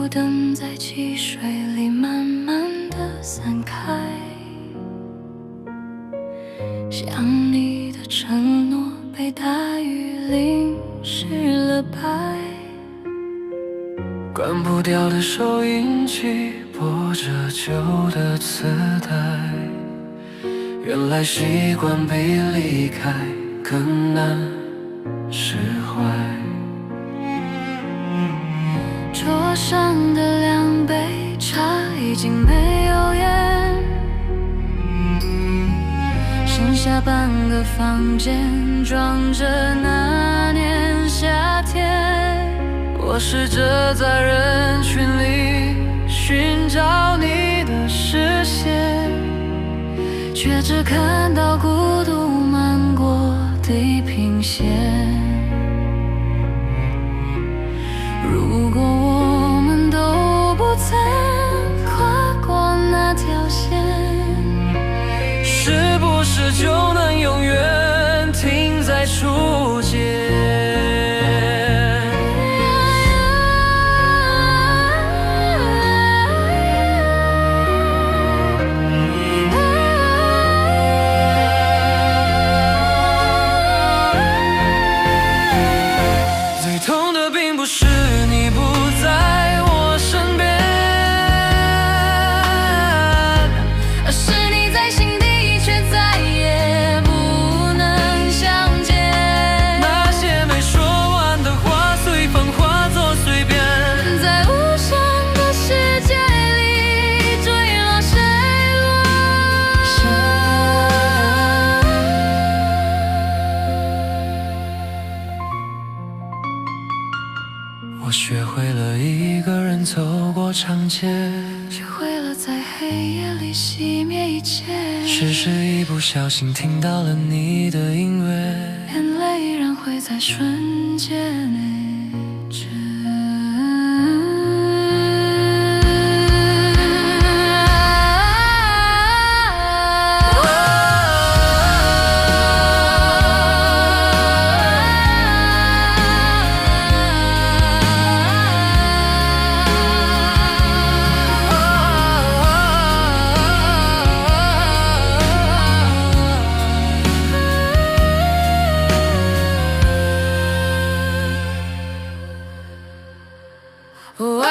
雾灯在汽水里慢慢地散开，想你的承诺被大雨淋湿了白，关不掉的收音机播着旧的磁带，原来习惯比离开更难释怀。桌上的2杯茶已经没有烟，剩下半个房间装着那年夏天。我试着在人群里寻找你的视线，却只看到孤独漫过地平线。如果我们都不曾跨过那条线，是不是就能永远停在初见？最痛的并不是你不在我身边，而是你在心底却再也不能相见。那些没说完的话随风化作碎片，在无声的世界里坠落谁落谁。我学会了一个人走过长街，学会了在黑夜里熄灭一切，只是一不小心听到了你的音乐，眼泪依然会在瞬间内止。哦